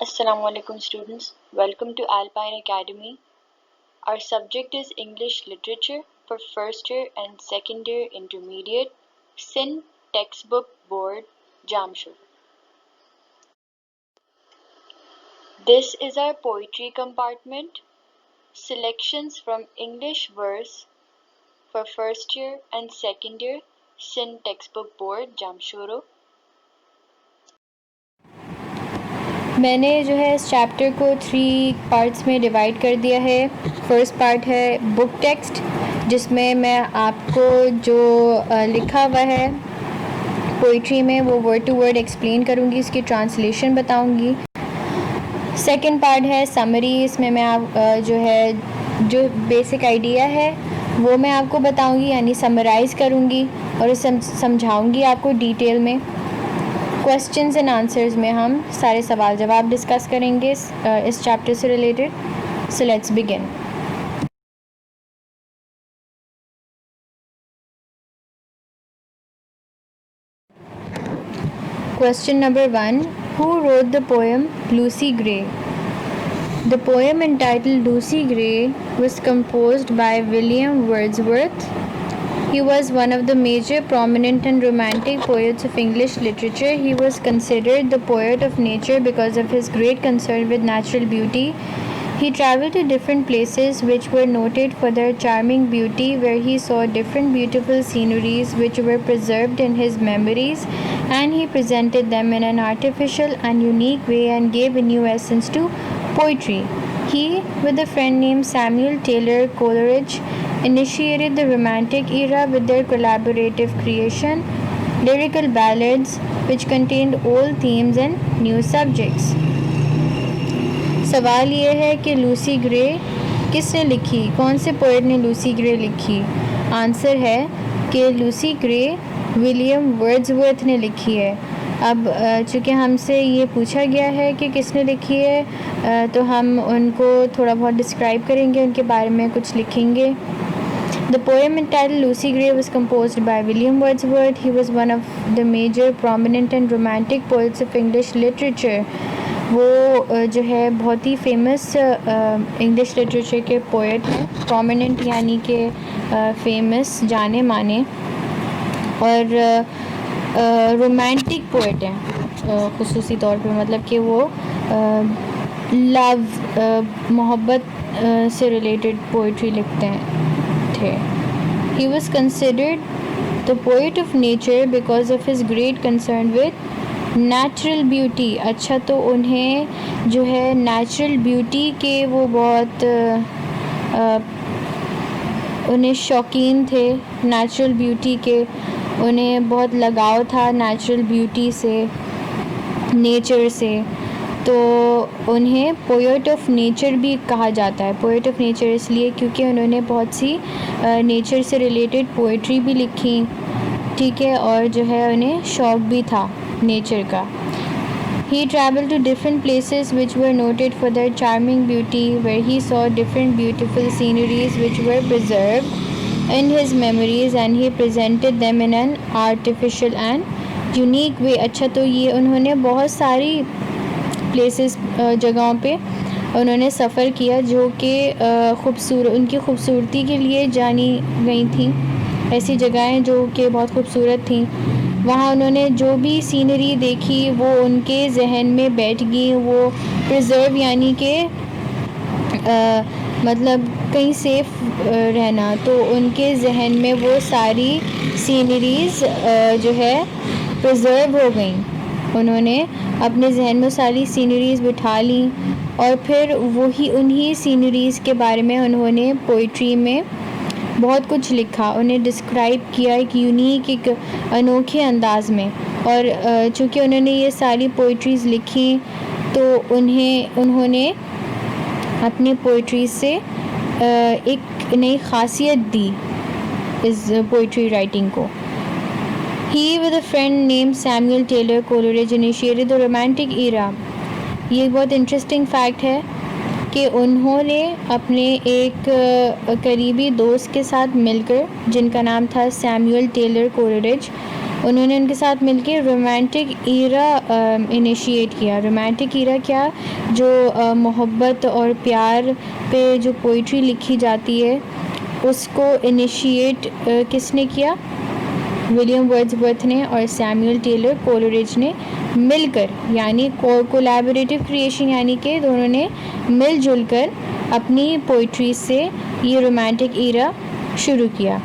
Assalamu alaikum students. Welcome to Alpine Academy. Our subject is English Literature for first year and second year intermediate, Sindh Textbook Board, Jamshedpur. This is our poetry compartment. Selections from English verse for first year and second year, Sindh Textbook Board, Jamshedpur. میں نے جو ہے اس chapter کو 3 parts میں divide کر دیا ہے. First part ہے بک ٹیکسٹ، جس میں میں آپ کو جو لکھا ہوا ہے پوئٹری میں وہ ورڈ ٹو ورڈ ایکسپلین کروں گی، اس کی ٹرانسلیشن بتاؤں گی. سیکنڈ پارٹ ہے سمری، اس میں آپ جو بیسک آئیڈیا ہے وہ میں آپ کو بتاؤں گی، یعنی سمرائز کروں گی اور سمجھاؤں گی آپ کو ڈیٹیل میں. کوسچنز اینڈ آنسرز میں ہم سارے سوال جواب ڈسکس کریں گے اس چیپٹر سے related. So let's begin. Question number 1. Who wrote the poem Lucy Gray? The poem entitled Lucy Gray was composed by William Wordsworth. He was one of the major, prominent and romantic poets of English literature. He was considered the poet of nature because of his great concern with natural beauty. He traveled to different places which were noted for their charming beauty, where he saw different beautiful sceneries which were preserved in his memories, and he presented them in an artificial and unique way and gave a new essence to poetry. He, with a friend named Samuel Taylor Coleridge, initiated the Romantic era with their collaborative creation, lyrical ballads which contained old themes and new subjects. سوال یہ ہے کہ لوسی گرے کس نے لکھی، کون سے poet نے لوسی گرے لکھی؟ آنسر ہے کہ لوسی گرے ولیم ورڈزورتھ نے لکھی ہے. اب چونکہ ہم سے یہ پوچھا گیا ہے کہ کس نے لکھی ہے تو ہم ان کو تھوڑا بہت ڈسکرائب کریں گے، ان کے بارے میں کچھ لکھیں گے. The poem entitled Lucy Gray was composed by William Wordsworth. He was one of the major, prominent and romantic poets of English literature. وہ جو ہے بہت ہی فیمس انگلش لٹریچر کے پوئٹ ہیں. پرومیننٹ یعنی کہ فیمس، جانے مانے، اور رومانٹک پوئٹ ہیں خصوصی طور پہ، مطلب کہ وہ لو، محبت سے ریلیٹڈ پوئٹری لکھتے تھے. He was considered the poet of nature because of his great concern with natural beauty. اچھا، تو انہیں جو ہے نیچرل بیوٹی کے وہ بہت انہیں شوقین تھے نیچرل بیوٹی کے، انہیں بہت لگاؤ تھا نیچرل بیوٹی سے، نیچر سے. تو انہیں پوئٹ آف نیچر بھی کہا جاتا ہے. پوئٹ آف نیچر اس لیے کیونکہ انہوں نے بہت سی نیچر سے ریلیٹڈ پوئٹری بھی لکھی، ٹھیک ہے، اور جو ہے انہیں شوق بھی تھا نیچر کا. He traveled to different places which were noted for their charming beauty, where he saw different beautiful sceneries which were preserved in his memories, and he presented them in an artificial and unique way. اچھا، تو یہ انہوں نے بہت ساری places, جگہوں پہ انہوں نے سفر کیا جو کہ ان کی خوبصورتی کے لیے جانی گئی تھیں. ایسی جگہیں جو کہ بہت خوبصورت تھیں، وہاں انہوں نے جو بھی سینری دیکھی وہ ان کے ذہن میں بیٹھ گئی. وہ پریزرو یعنی کہ مطلب کہیں سیف رہنا، تو ان کے ذہن میں وہ ساری سینریز جو ہے پریزرو ہو گئیں. انہوں نے اپنے ذہن میں ساری سینریز بٹھا لیں، اور پھر انہی سینریز کے بارے میں انہوں نے پوئٹری میں بہت کچھ لکھا، انہیں ڈسکرائب کیا ایک یونیک، ایک انوکھے انداز میں. اور چونکہ انہوں نے یہ ساری پوئٹریز لکھی تو انہوں نے اپنی پوئٹریز سے ایک نئی خاصیت دی اس پوئٹری رائٹنگ کو. He, with a friend named Samuel Taylor Coleridge, initiated the Romantic era. یہ بہت انٹرسٹنگ فیکٹ ہے کہ انہوں نے اپنے ایک قریبی دوست کے ساتھ مل کر، جن کا نام تھا سیموئل ٹیلر کولرج، انہوں نے ان کے ساتھ مل کے رومانٹک ایرا انیشیٹ کیا. رومانٹک ایرا کیا؟ جو محبت اور پیار پہ جو پوئٹری لکھی جاتی ہے اس کو انیشیٹ کس نے کیا؟ ولیم ورڈزورتھ نے اور سیموئل ٹیلر کولریج نے مل کر, یعنی کولیبوریٹو کریشن, یعنی کہ دونوں نے مل جل کر اپنی پوئٹری سے یہ رومانٹک ایرا شروع کیا.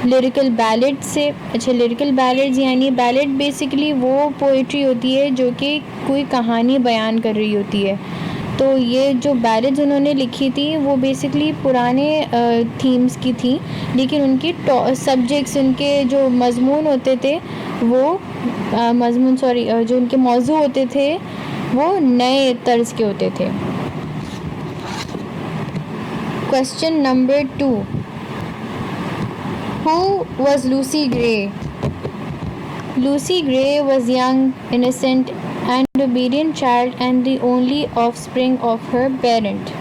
لیریکل بیلڈ سے, اچھا لیریکل بیلڈز یعنی بیلڈ بیسیکلی وہ پوئٹری ہوتی ہے جو کہ کوئی کہانی بیان کر رہی ہوتی ہے. تو یہ جو بیلڈز انہوں نے لکھی تھی وہ بیسکلی پرانے تھیمز کی تھیں, لیکن ان کی سبجیکٹس, ان کے جو مضمون ہوتے تھے وہ جو ان کے موضوع ہوتے تھے وہ نئے طرز کے ہوتے تھے. Question number 2. Who was Lucy Gray? Lucy Gray was young, innocent, and obedient child and the only offspring of her parent.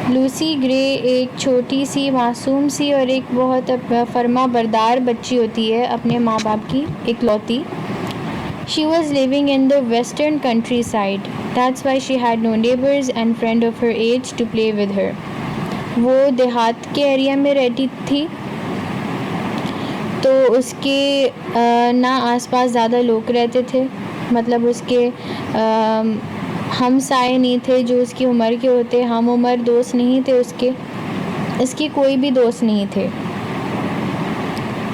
لوسی گرے ایک چھوٹی سی, معصوم سی اور ایک بہت فرما بردار بچی ہوتی ہے, اپنے ماں باپ کی اکلوتی. She was living in the western countryside. That's why she had no neighbors and friend of her age to play with her. وہ دیہات کے ایریا میں رہتی تھی تو اس کے نہ آس پاس زیادہ لوگ رہتے تھے, مطلب اس کے ہم سائے نہیں تھے جو اس کی عمر کے ہوتے, ہم عمر دوست نہیں تھے اس کے کوئی بھی دوست نہیں تھے.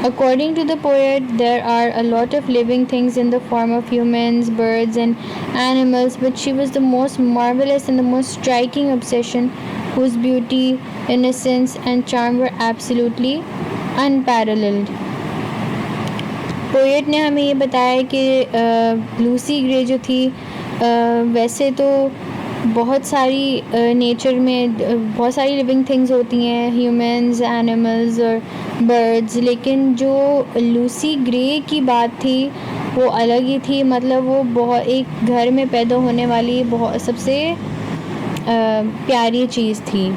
According to the poet, there are a lot of living things in the form of humans, birds and animals, but she was the most marvelous and the most striking obsession whose beauty, innocence and charm were absolutely unparalleled. Poet نے ہمیں یہ بتایا کہ لوسی گرے جو تھی ویسے تو بہت ساری نیچر میں بہت ساری لیونگ تھنگز ہوتی ہیں, ہیومنز, اینیملز اور برڈز, لیکن جو لوسی گرے کی بات تھی وہ الگ ہی تھی. مطلب وہ بہت ایک گھر میں پیدا ہونے والی بہت سب سے پیاری چیز تھی.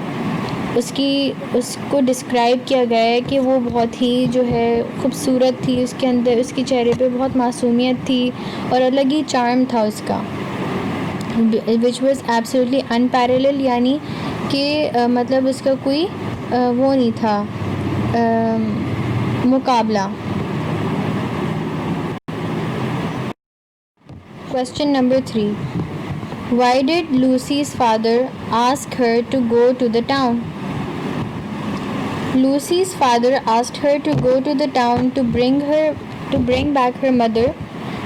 اس کو ڈسکرائب کیا گیا ہے کہ وہ بہت ہی جو ہے خوبصورت تھی, اس کے اندر اس کے چہرے پہ بہت معصومیت تھی اور الگ ہی چارم تھا اس کا, which was absolutely unparalleled, یعنی کہ مطلب اس کا کوئی وہ نہیں تھا مقابلہ. Question number 3. Why did Lucy's father ask her to go to the town? Lucy's father asked her to go to the town to bring back her mother,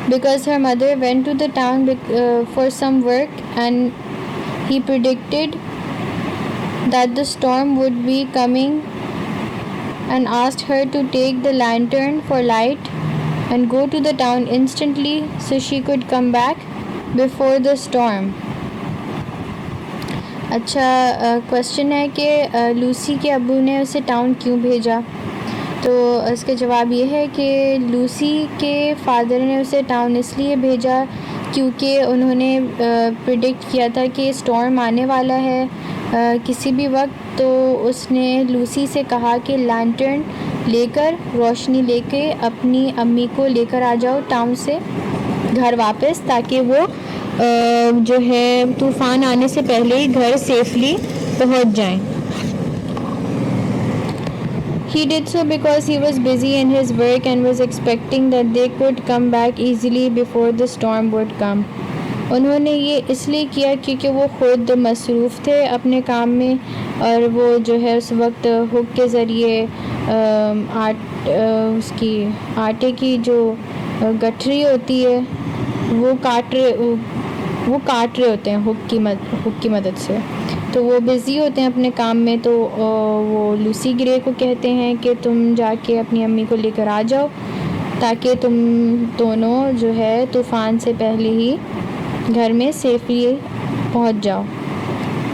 because her mother went to the town for some work, and he predicted that the storm would be coming and asked her to take the lantern for light and go to the town instantly so she could come back before the storm. اچھا question ہے کہ لوسی کے ابو نے اسے town کیوں بھیجا؟ تو اس کا جواب یہ ہے کہ لوسی کے فادر نے اسے ٹاؤن اس لیے بھیجا کیونکہ انہوں نے پریڈکٹ کیا تھا کہ اسٹارم آنے والا ہے کسی بھی وقت. تو اس نے لوسی سے کہا کہ لینٹرن لے کر, روشنی لے کے اپنی امی کو لے کر آ جاؤ ٹاؤن سے گھر واپس, تاکہ وہ جو ہے طوفان آنے سے پہلے ہی گھر سیفلی پہنچ جائیں. He did so because he was busy in his work and was expecting that they could come back easily before the storm would come. انہوں نے یہ اس لیے کیا کیونکہ وہ خود مصروف تھے اپنے کام میں, اور وہ جو ہے اس وقت ہک کے ذریعے اس کی آٹے کی جو گٹھری ہوتی ہے وہ کاٹ رہے ہوتے ہیں ہک کی مدد سے. تو وہ بزی ہوتے ہیں اپنے کام میں, تو وہ لوسی گرے کو کہتے ہیں کہ تم جا کے اپنی امی کو لے کر آ جاؤ تاکہ تم دونوں جو ہے طوفان سے پہلے ہی گھر میں سیفلی پہنچ جاؤ.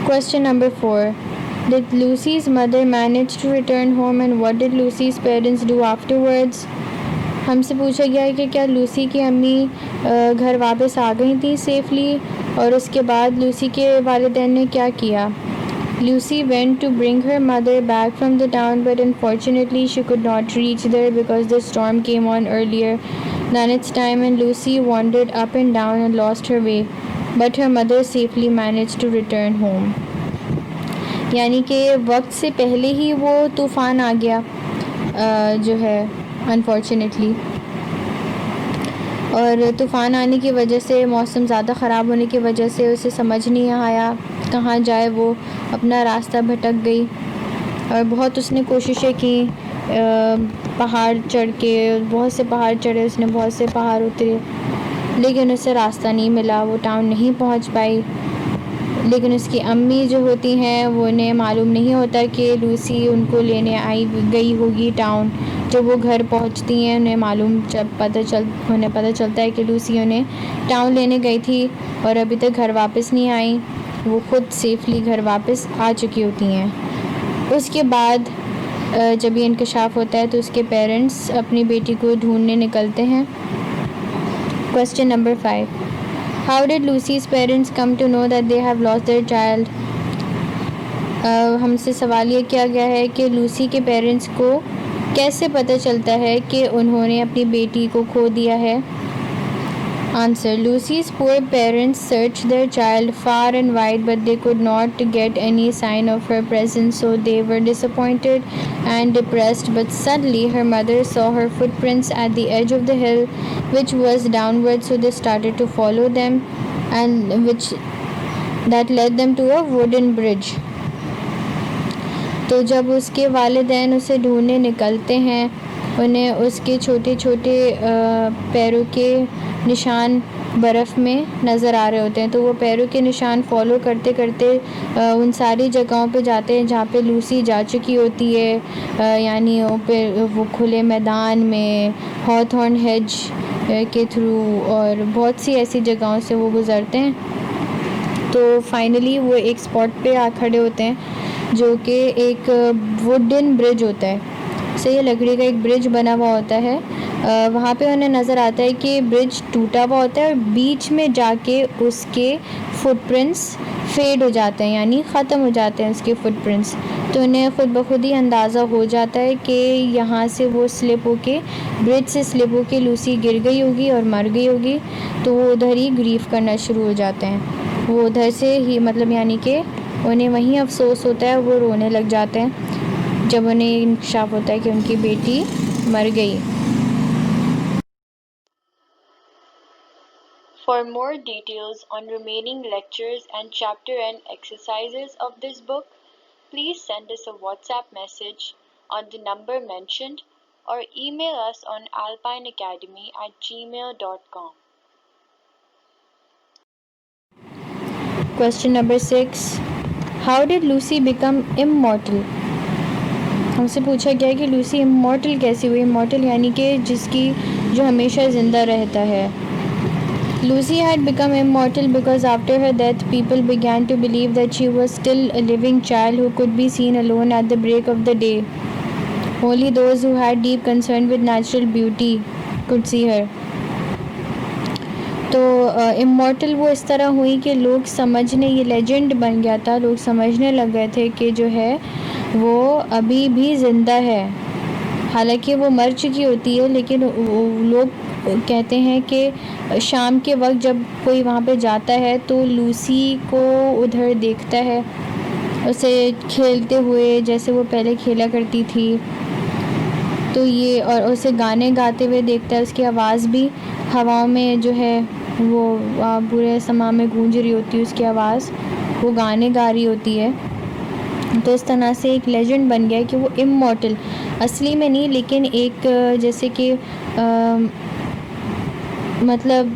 Question number 4. Did Lucy's mother manage to return home and what did Lucy's parents do afterwards? ہم سے پوچھا گیا ہے کہ کیا لوسی کی امی گھر واپس آ گئی تھیں سیفلی, اور اس کے بعد لوسی کے والدین نے کیا کیا؟ Lucy went to bring her mother back from the town, but unfortunately she could not reach there because the storm came on earlier than its time, and Lucy wandered up and down and lost her way, but her mother safely managed to return home. یعنی کہ وقت سے پہلے ہی وہ طوفان آ گیا جو ہے انفارچونیٹلی، اور طوفان آنے کی وجہ سے موسم زیادہ خراب ہونے کی وجہ سے اسے سمجھ نہیں آیا کہاں جائے، وہ اپنا راستہ بھٹک گئی، اور بہت اس نے کوششیں کی، پہاڑ چڑھ کے بہت سے پہاڑ چڑھے، اس نے بہت سے پہاڑ اترے، لیکن اسے راستہ نہیں ملا، وہ ٹاؤن نہیں پہنچ پائی۔ لیکن اس کی امی جو ہوتی ہیں وہ انہیں معلوم نہیں ہوتا کہ لوسی ان کو لینے گئی ہوگی ٹاؤن۔ جب وہ گھر پہنچتی ہیں انہیں پتہ چلتا ہے کہ لوسی انہیں ٹاؤن لینے گئی تھی اور ابھی تک گھر واپس نہیں آئی، وہ خود سیفلی گھر واپس آ چکی ہوتی ہیں۔ اس کے بعد جب یہ انکشاف ہوتا ہے تو اس کے پیرنٹس اپنی بیٹی کو ڈھونڈنے نکلتے ہیں۔ Question number 5. How did Lucy's parents come to know that they have lost their child? ہم سے سوال یہ کیا گیا ہے کہ لوسی کے پیرنٹس کو کیسے پتہ چلتا ہے کہ انہوں نے اپنی بیٹی کو کھو دیا ہے؟ Answer. Lucy's poor parents searched their child far and wide, but they could not get any sign of her presence, so they were disappointed and depressed. But suddenly her mother saw her footprints at the edge of the hill, which was downward, so they started to follow them, and that led them to a wooden bridge. تو جب اس کے والدین اسے ڈھونڈنے نکلتے ہیں، انہیں اس کے چھوٹے چھوٹے پیروں کے نشان برف میں نظر آ رہے ہوتے ہیں، تو وہ پیروں کے نشان فالو کرتے کرتے ان ساری جگہوں پہ جاتے ہیں جہاں پہ لوسی جا چکی ہوتی ہے، یعنی وہ کھلے میدان میں، ہاتھورن ہیج کے تھرو، اور بہت سی ایسی جگہوں سے وہ گزرتے ہیں۔ تو فائنلی وہ ایک اسپاٹ پہ آ کھڑے ہوتے ہیں جو کہ ایک ووڈن برج ہوتا ہے، سے یہ لکڑی کا ایک برج بنا ہوا ہوتا ہے۔ وہاں پہ انہیں نظر آتا ہے کہ برج ٹوٹا ہوا ہوتا ہے اور بیچ میں جا کے اس کے فٹ پرنٹس فیڈ ہو جاتے ہیں، یعنی ختم ہو جاتے ہیں اس کے فٹ پرنٹس، تو انہیں خود بخود ہی اندازہ ہو جاتا ہے کہ یہاں سے وہ سلپ ہو کے، برج سے سلپ ہو کے لوسی گر گئی ہوگی اور مر گئی ہوگی، تو وہ ادھر ہی گریف کرنا شروع ہو جاتے ہیں، وہ ادھر سے ہی یعنی کہ انہیں وہیں افسوس ہوتا ہے، وہ رونے لگ جاتے ہیں جب انہیں انکشاف ہوتا ہے کہ ان کی بیٹی مر گئی۔ For more details on remaining lectures and chapter and exercises of this book, please send us a WhatsApp message on the number mentioned or email us on alpineacademy@gmail.com. Question number 6. How did Lucy become immortal? ہم سے پوچھا گیا کہ لوسی immortal کیسی ہوئی؟ Immortal یعنی کہ جو ہمیشہ زندہ رہتا ہے۔ Lucy had become immortal because after her death people began to believe that she was still a living child who could be seen alone at the break of the day. Only those who had deep concern with natural beauty could see her. تو immortal وہ اس طرح ہوئی کہ لوگ یہ legend بن گیا تھا، لوگ سمجھنے لگ گئے تھے کہ جو ہے وہ ابھی بھی زندہ ہے، حالانکہ وہ مر چکی ہوتی ہے، لیکن لوگ کہتے ہیں کہ شام کے وقت جب کوئی وہاں پہ جاتا ہے تو لوسی کو ادھر دیکھتا ہے، اسے کھیلتے ہوئے جیسے وہ پہلے کھیلا کرتی تھی، تو یہ، اور اسے گانے گاتے ہوئے دیکھتا ہے، اس کی آواز بھی ہواؤں میں جو ہے وہ پورے سما میں گونج رہی ہوتی ہے، اس کی آواز، وہ گانے گا رہی ہوتی ہے۔ تو اس طرح سے ایک لیجنڈ بن گیا کہ وہ امورٹل، اصلی میں نہیں لیکن ایک جیسے کہ مطلب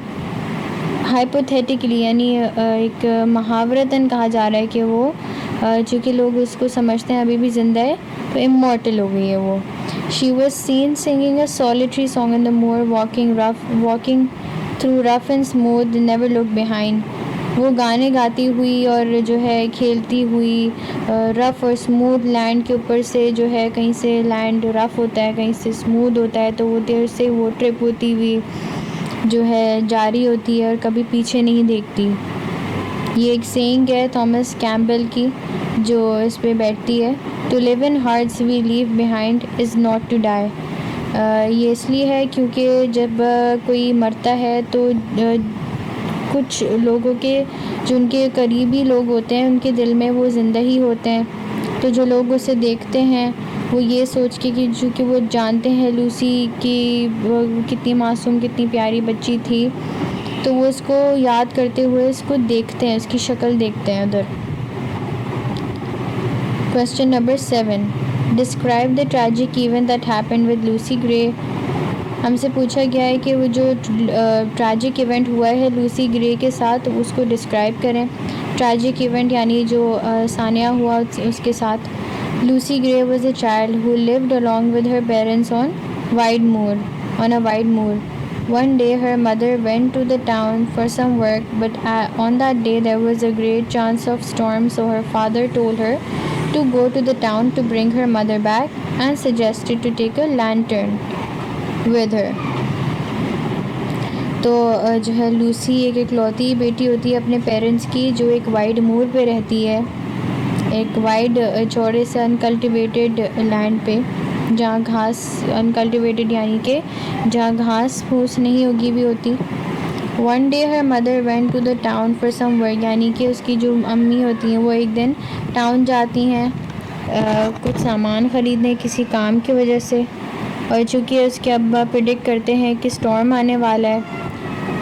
ہائپوتھیٹکلی، یعنی ایک محاورتاً کہا جا رہا ہے کہ وہ چونکہ لوگ اس کو سمجھتے ہیں ابھی بھی زندہ ہے تو امورٹل ہو گئی ہے وہ۔ She was seen singing a solitary song in the moor, walking through rough and smooth, never looked behind. وہ گانے گاتی ہوئی اور جو ہے کھیلتی ہوئی رف اور اسموتھ لینڈ کے اوپر سے، جو ہے کہیں سے لینڈ رف ہوتا ہے کہیں سے اسموتھ ہوتا ہے، تو وہ دیر سے وہ ٹرپ ہوتی ہوئی جو ہے جاری ہوتی ہے اور کبھی پیچھے نہیں دیکھتی۔ یہ ایک سینگ ہے تھامس کیمبل کی، جو اس پہ بیٹھتی ہے. To live in hearts we leave behind is not to die. یہ اس لیے ہے کیونکہ جب کوئی مرتا ہے تو کچھ لوگوں کے جو ان کے قریبی لوگ ہوتے ہیں ان کے دل میں وہ زندہ ہی ہوتے ہیں. تو جو لوگ اسے دیکھتے ہیں وہ یہ سوچ کے کہ چونکہ وہ جانتے ہیں لوسی کی وہ کتنی معصوم کتنی پیاری بچی تھی تو وہ اس کو یاد کرتے ہوئے اس کو دیکھتے ہیں, اس کی شکل دیکھتے ہیں ادھر. Question number 7. Describe the tragic event that happened with Lucy Gray. ہم سے پوچھا گیا ہے کہ وہ جو ٹریجک ایونٹ ہوا ہے لوسی گرے کے ساتھ اس کو ڈسکرائب کریں. ٹریجک ایونٹ یعنی جو سانیہ ہوا اس کے ساتھ. Lucy Gray was a child who lived along with her parents on a wide moor. One day her mother went to the town for some work, but on that day there was a great chance of storm, so her father told her to go to the town to bring her mother back and suggested to take a lantern with her. تو جو ہے لوسی ایک اکلوتی بیٹی ہوتی ہے اپنے parents کی جو ایک وائڈ مور پہ رہتی ہے, ایک وائڈ چوڑے سے انکلٹیویٹڈ لینڈ پہ جہاں گھاس انکلٹیویٹڈ یعنی کہ جہاں گھاس پھوس نہیں اگی ہوئی ہوتی. One day her mother went to the town for some work یعنی کہ اس کی جو امی ہوتی ہیں وہ ایک دن ٹاؤن جاتی ہیں کچھ سامان خریدنے کسی کام کی وجہ سے, اور چونکہ اس کے ابا پریڈکٹ کرتے ہیں کہ اسٹارم آنے والا ہے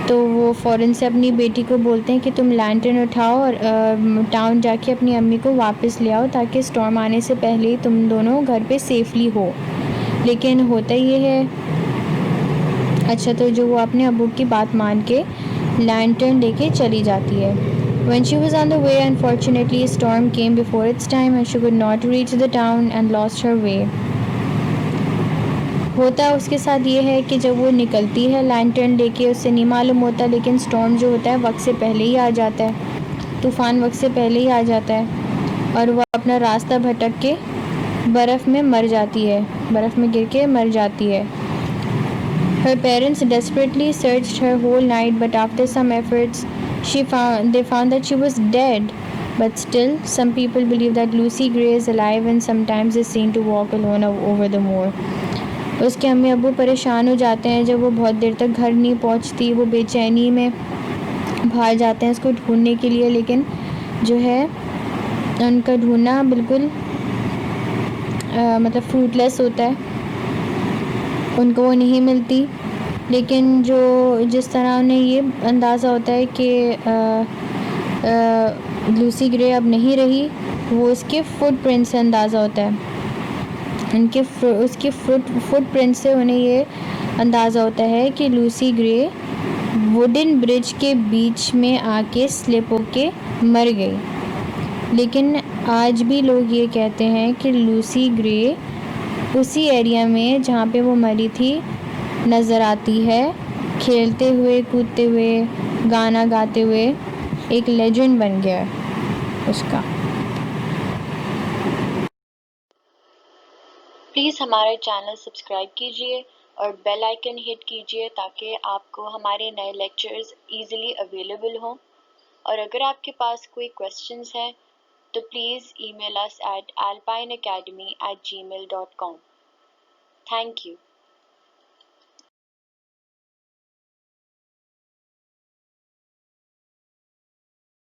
تو وہ فوراً سے اپنی بیٹی کو بولتے ہیں کہ تم لینٹرن اٹھاؤ اور ٹاؤن جا کے اپنی امی کو واپس لے آؤ تاکہ اسٹارم آنے سے پہلے ہی تم دونوں گھر پہ سیفلی ہو. لیکن ہوتا یہ ہے اچھا تو جو وہ اپنے ابو کی بات مان کے لینٹرن لے کے چلی جاتی ہے. When she was on the way, unfortunately, a storm came before its time and she could not reach the town and lost her way. ہوتا ہے اس کے ساتھ یہ ہے کہ جب وہ نکلتی ہے لینٹرن لے کے اسے نہیں معلوم ہوتا لیکن اسٹارم جو ہوتا ہے وقت سے پہلے ہی آ جاتا ہے, طوفان وقت سے پہلے ہی آ جاتا ہے اور وہ اپنا راستہ بھٹک کے برف میں مر جاتی ہے, برف میں گر کے مر جاتی ہے. Her parents desperately searched her whole night, but after some efforts, they found that she was dead. But still, some people believe that Lucy Gray is alive and sometimes is seen to walk alone over the moor. اس کے امی ابو پریشان ہو جاتے ہیں جب وہ بہت دیر تک گھر نہیں پہنچتی, وہ بے چینی میں باہر جاتے ہیں اس کو ڈھونڈنے کے لیے, لیکن جو ہے ان کا ڈھونڈنا بالکل مطلب فروٹ لیس ہوتا ہے, ان کو وہ نہیں ملتی. لیکن جو جس طرح انہیں یہ اندازہ ہوتا ہے کہ لوسی گرے اب نہیں رہی وہ اس کے فٹ پرنٹ سے اندازہ ہوتا ہے, اس کے فٹ پرنٹ سے انہیں یہ اندازہ ہوتا ہے کہ لوسی گرے ووڈن برج کے بیچ میں آ کے سلپ ہو کے مر گئی. لیکن آج بھی لوگ یہ کہتے ہیں کہ لوسی گرے اسی ایریا میں جہاں پہ وہ مری تھی نظر آتی ہے, کھیلتے ہوئے کودتے ہوئے گانا گاتے ہوئے, ایک لیجنڈ بن گیا اس کا. پلیز ہمارے چینل سبسکرائب کیجیے اور بیل آئیکن ہٹ کیجیے تاکہ آپ کو ہمارے نئے لیکچرز ایزیلی اویلیبل ہوں. اور اگر آپ کے پاس کوئی کویسچنز ہیں تو please email us at alpineacademy@gmail.com. Thank you.